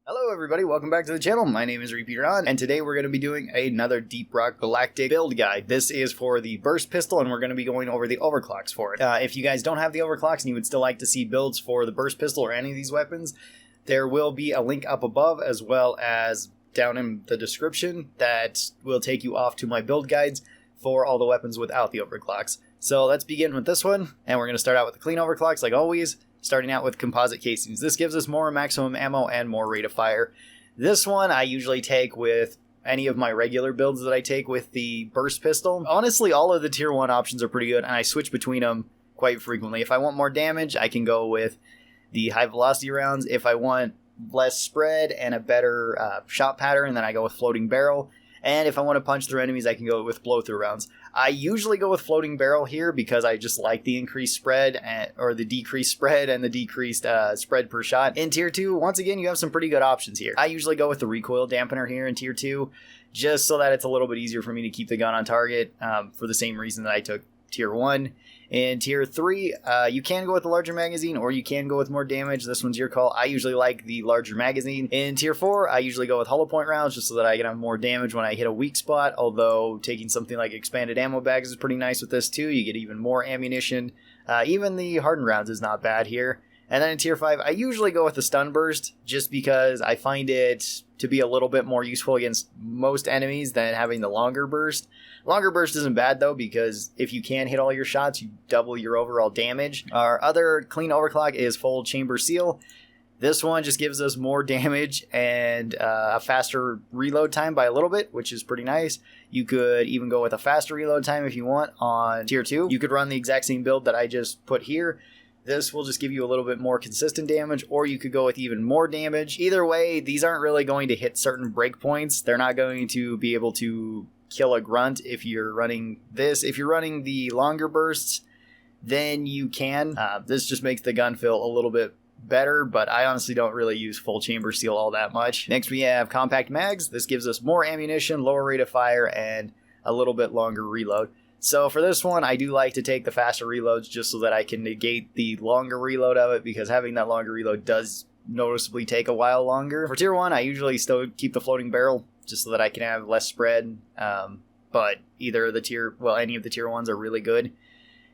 Hello everybody, welcome back to the channel. My name is Repeater On, and today we're going to be doing another Deep Rock Galactic build guide. This is for the burst pistol, and we're going to be going over the overclocks for it. If you guys don't have the overclocks and you would still like to see builds for the burst pistol or any of these weapons, there will be a link up above as well as down in the description that will take you off to my build guides for all the weapons without the overclocks. So let's begin with this one, and we're going to start out with the clean overclocks like always. Starting out with composite casings. This gives us more maximum ammo and more rate of fire. This one I usually take with any of my regular builds that I take with the burst pistol. Honestly, all of the tier 1 options are pretty good, and I switch between them quite frequently. If I want more damage, I can go with the high velocity rounds. If I want less spread and a better shot pattern, then I go with floating barrel. And if I want to punch through enemies, I can go with blow-through rounds. I usually go with floating barrel here because I just like the increased spread, or the decreased spread and the decreased spread per shot. In Tier 2, once again, you have some pretty good options here. I usually go with the recoil dampener here in Tier 2, just so that it's a little bit easier for me to keep the gun on target, for the same reason that I took Tier 1. In Tier 3, you can go with the larger magazine, or you can go with more damage. This one's your call. I usually like the larger magazine. In Tier 4, I usually go with hollow point rounds, just so that I can have more damage when I hit a weak spot, although taking something like expanded ammo bags is pretty nice with this too. You get even more ammunition. Even the hardened rounds is not bad here. And then in Tier 5, I usually go with the stun burst, just because I find it to be a little bit more useful against most enemies than having the longer burst. Longer burst isn't bad though, because if you can hit all your shots, you double your overall damage. Our other clean overclock is full chamber seal. This one just gives us more damage and a faster reload time by a little bit, which is pretty nice. You could even go with a faster reload time if you want on Tier 2. You could run the exact same build that I just put here. This will just give you a little bit more consistent damage, or you could go with even more damage. Either way, these aren't really going to hit certain breakpoints. They're not going to be able to kill a grunt if you're running this. If you're running the longer bursts, then you can. This just makes the gun feel a little bit better, but I honestly don't really use full chamber seal all that much. Next we have compact mags. This gives us more ammunition, lower rate of fire, and a little bit longer reload. So for this one, I do like to take the faster reloads just so that I can negate the longer reload of it, because having that longer reload does noticeably take a while longer. For Tier 1, I usually still keep the floating barrel just so that I can have less spread, but either any of the Tier 1s are really good.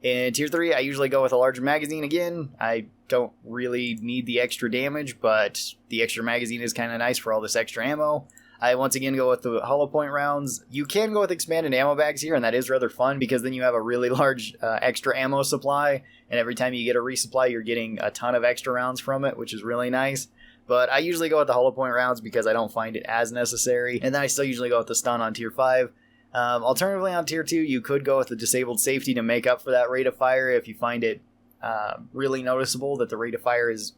In Tier 3, I usually go with a larger magazine again. I don't really need the extra damage, but the extra magazine is kind of nice for all this extra ammo. I once again go with the hollow point rounds. You can go with expanded ammo bags here, and that is rather fun because then you have a really large extra ammo supply, and every time you get a resupply, you're getting a ton of extra rounds from it, which is really nice. But I usually go with the hollow point rounds because I don't find it as necessary, and then I still usually go with the stun on Tier 5. Alternatively, on Tier 2, you could go with the disabled safety to make up for that rate of fire if you find it really noticeable that the rate of fire is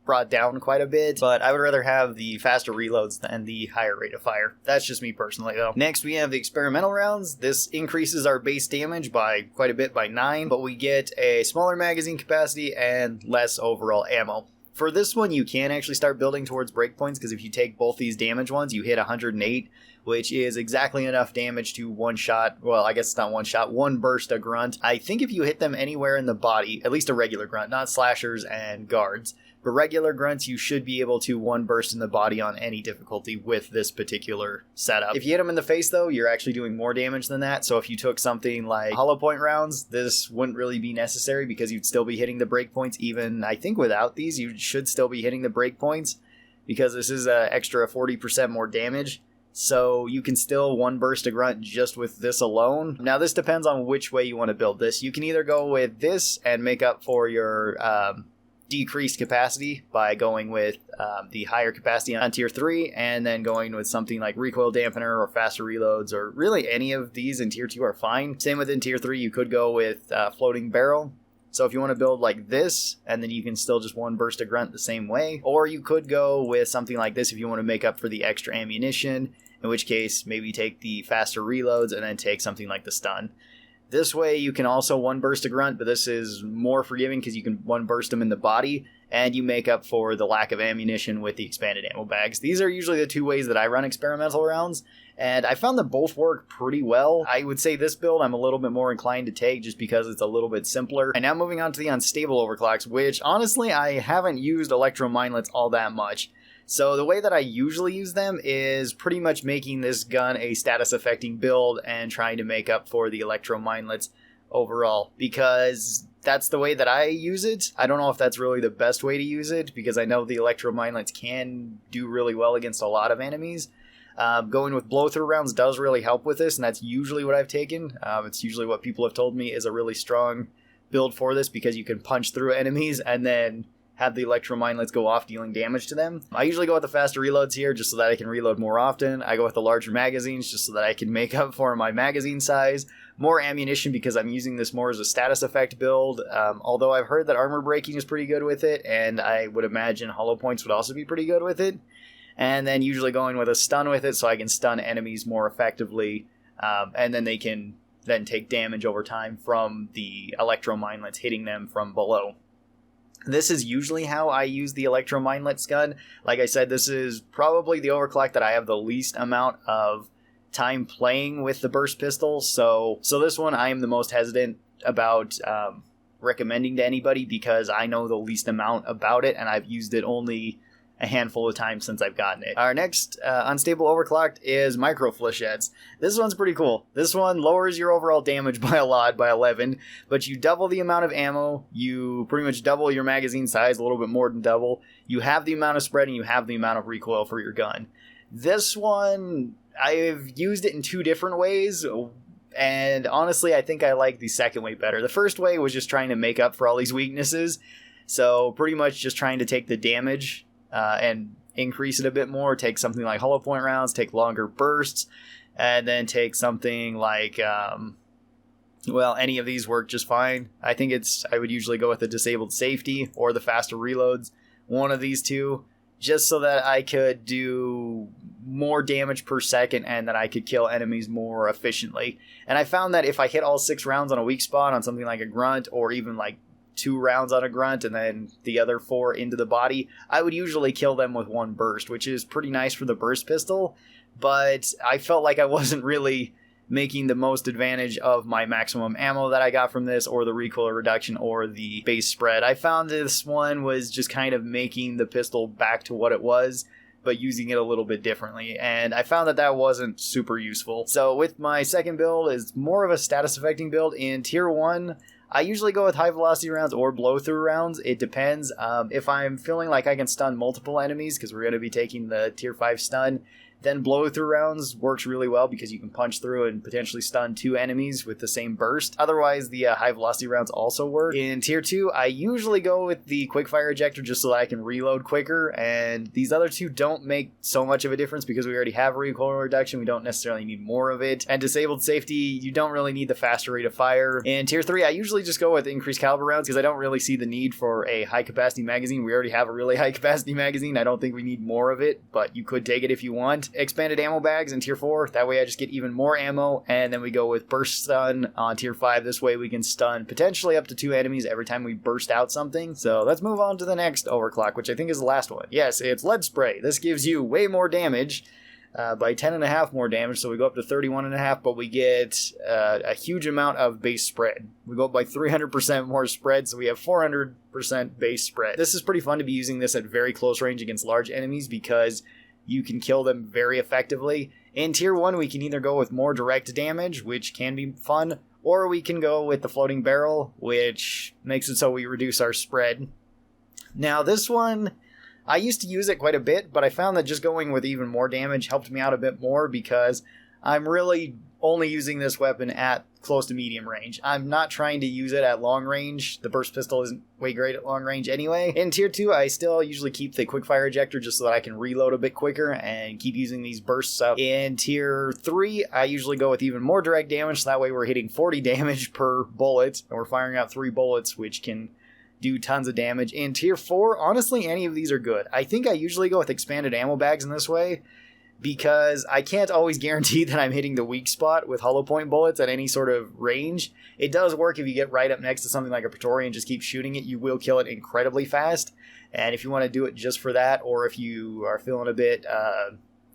brought down quite a bit, but I would rather have the faster reloads than the higher rate of fire. That's just me personally though. Next we have the experimental rounds. This increases our base damage by quite a bit, by 9, but we get a smaller magazine capacity and less overall ammo. For this one, you can actually start building towards breakpoints, because if you take both these damage ones, you hit 108, which is exactly enough damage to one shot. Well, I guess it's not one shot, one burst a grunt. I think if you hit them anywhere in the body, at least a regular grunt, not slashers and guards, but regular grunts, you should be able to one burst in the body on any difficulty with this particular setup. If you hit them in the face though, you're actually doing more damage than that. So if you took something like hollow point rounds, this wouldn't really be necessary because you'd still be hitting the breakpoints. Even I think without these, you should still be hitting the breakpoints because this is an extra 40% more damage. So you can still one burst a grunt just with this alone. Now this depends on which way you want to build this. You can either go with this and make up for your decreased capacity by going with the higher capacity on Tier 3, and then going with something like recoil dampener or faster reloads, or really any of these in Tier 2 are fine. Same within Tier 3, you could go with floating barrel. So if you want to build like this, and then you can still just one burst a grunt the same way, or you could go with something like this if you want to make up for the extra ammunition, in which case maybe take the faster reloads and then take something like the stun. This way you can also one burst a grunt, but this is more forgiving because you can one burst them in the body, and you make up for the lack of ammunition with the expanded ammo bags. These are usually the two ways that I run experimental rounds, and I found that both work pretty well. I would say this build I'm a little bit more inclined to take just because it's a little bit simpler. And now moving on to the unstable overclocks, which honestly I haven't used electro minelets all that much. So the way that I usually use them is pretty much making this gun a status affecting build and trying to make up for the electro mindlets overall, because that's the way that I use it. I don't know if that's really the best way to use it, because I know the electro mindlets can do really well against a lot of enemies. Going with blow through rounds does really help with this, and that's usually what I've taken. It's usually what people have told me is a really strong build for this, because you can punch through enemies and then have the electro mindlets go off, dealing damage to them. I usually go with the faster reloads here just so that I can reload more often. I go with the larger magazines just so that I can make up for my magazine size. More ammunition because I'm using this more as a status effect build, although I've heard that armor breaking is pretty good with it, and I would imagine hollow points would also be pretty good with it. And then usually going with a stun with it so I can stun enemies more effectively, and then they can then take damage over time from the electro mindlets hitting them from below. This is usually how I use the electro mindlets gun. Like I said, this is probably the overclock that I have the least amount of time playing with the burst pistol. So this one I am the most hesitant about recommending to anybody, because I know the least amount about it and I've used it only a handful of times since I've gotten it. Our next unstable overclocked is micro flechettes. This one's pretty cool. This one lowers your overall damage by a lot, by 11, but you double the amount of ammo, you pretty much double your magazine size, a little bit more than double, you have the amount of spread, and you have the amount of recoil for your gun. This one, I've used it in two different ways, and honestly I think I like the second way better. The first way was just trying to make up for all these weaknesses, so pretty much just trying to take the damage and increase it a bit more, take something like hollow point rounds, take longer bursts, and then take something like, any of these work just fine. I would usually go with the disabled safety or the faster reloads, one of these two, just so that I could do more damage per second and that I could kill enemies more efficiently. And I found that if I hit all 6 rounds on a weak spot on something like a grunt, or even like 2 rounds on a grunt and then the other 4 into the body, I would usually kill them with 1 burst, which is pretty nice for the burst pistol, but I felt like I wasn't really making the most advantage of my maximum ammo that I got from this, or the recoil reduction, or the base spread. I found this one was just kind of making the pistol back to what it was, but using it a little bit differently, and I found that that wasn't super useful. So with my second build, is more of a status affecting build. In tier 1, I usually go with high velocity rounds or blow through rounds. It depends. If I'm feeling like I can stun multiple enemies, because we're going to be taking the tier 5 stun, then blow through rounds works really well, because you can punch through and potentially stun 2 enemies with the same burst. Otherwise, the high velocity rounds also work. In tier 2, I usually go with the quickfire ejector just so that I can reload quicker, and these other two don't make so much of a difference because we already have recoil reduction. We don't necessarily need more of it. And disabled safety, you don't really need the faster rate of fire. In tier 3, I usually just go with increased caliber rounds because I don't really see the need for a high capacity magazine. We already have a really high capacity magazine. I don't think we need more of it, but you could take it if you want. Expanded ammo bags in tier 4, that way I just get even more ammo. And then we go with burst stun on tier 5. This way we can stun potentially up to 2 enemies every time we burst out something. So let's move on to the next overclock, which I think is the last one. Yes, it's lead spray. This gives you way more damage, by 10.5 more damage, so we go up to 31.5, but we get a huge amount of base spread. We go up by 300% more spread, so we have 400% base spread. This is pretty fun to be using this at very close range against large enemies because you can kill them very effectively. In tier 1, we can either go with more direct damage, which can be fun, or we can go with the floating barrel, which makes it so we reduce our spread. Now this one, I used to use it quite a bit, but I found that just going with even more damage helped me out a bit more because I'm really only using this weapon at close to medium range. I'm not trying to use it at long range. The burst pistol isn't way great at long range anyway. In tier 2, I still usually keep the quickfire ejector just so that I can reload a bit quicker and keep using these bursts up. In tier 3, I usually go with even more direct damage, so that way we're hitting 40 damage per bullet, and we're firing out 3 bullets, which can do tons of damage. In tier 4, honestly, any of these are good. I think I usually go with expanded ammo bags in this way, because I can't always guarantee that I'm hitting the weak spot with hollow point bullets at any sort of range. It does work if you get right up next to something like a Praetorian and just keep shooting it. You will kill it incredibly fast. And if you want to do it just for that, or if you are feeling a bit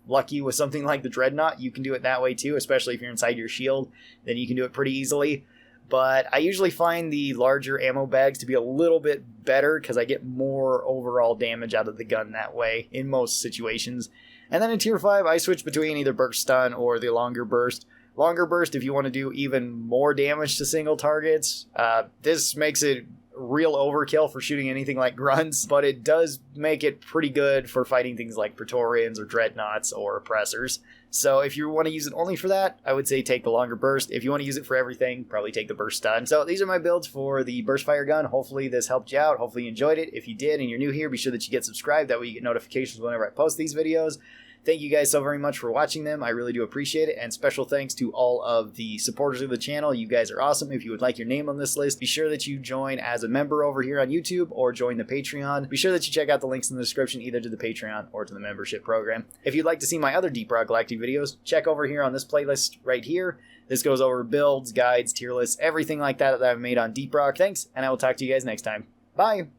lucky with something like the Dreadnought, you can do it that way too, especially if you're inside your shield, then you can do it pretty easily. But I usually find the larger ammo bags to be a little bit better because I get more overall damage out of the gun that way in most situations. And then in Tier 5, I switch between either Burst Stun or the Longer Burst. Longer Burst if you want to do even more damage to single targets. This makes it real overkill for shooting anything like grunts, but it does make it pretty good for fighting things like Praetorians or Dreadnoughts or Oppressors. So if you want to use it only for that, I would say take the Longer Burst. If you want to use it for everything, probably take the Burst Stun. So these are my builds for the Burst Fire Gun. Hopefully this helped you out. Hopefully you enjoyed it. If you did and you're new here, be sure that you get subscribed. That way you get notifications whenever I post these videos. Thank you guys so very much for watching them. I really do appreciate it. And special thanks to all of the supporters of the channel. You guys are awesome. If you would like your name on this list, be sure that you join as a member over here on YouTube or join the Patreon. Be sure that you check out the links in the description either to the Patreon or to the membership program. If you'd like to see my other Deep Rock Galactic videos, check over here on this playlist right here. This goes over builds, guides, tier lists, everything like that I've made on Deep Rock. Thanks, and I will talk to you guys next time. Bye!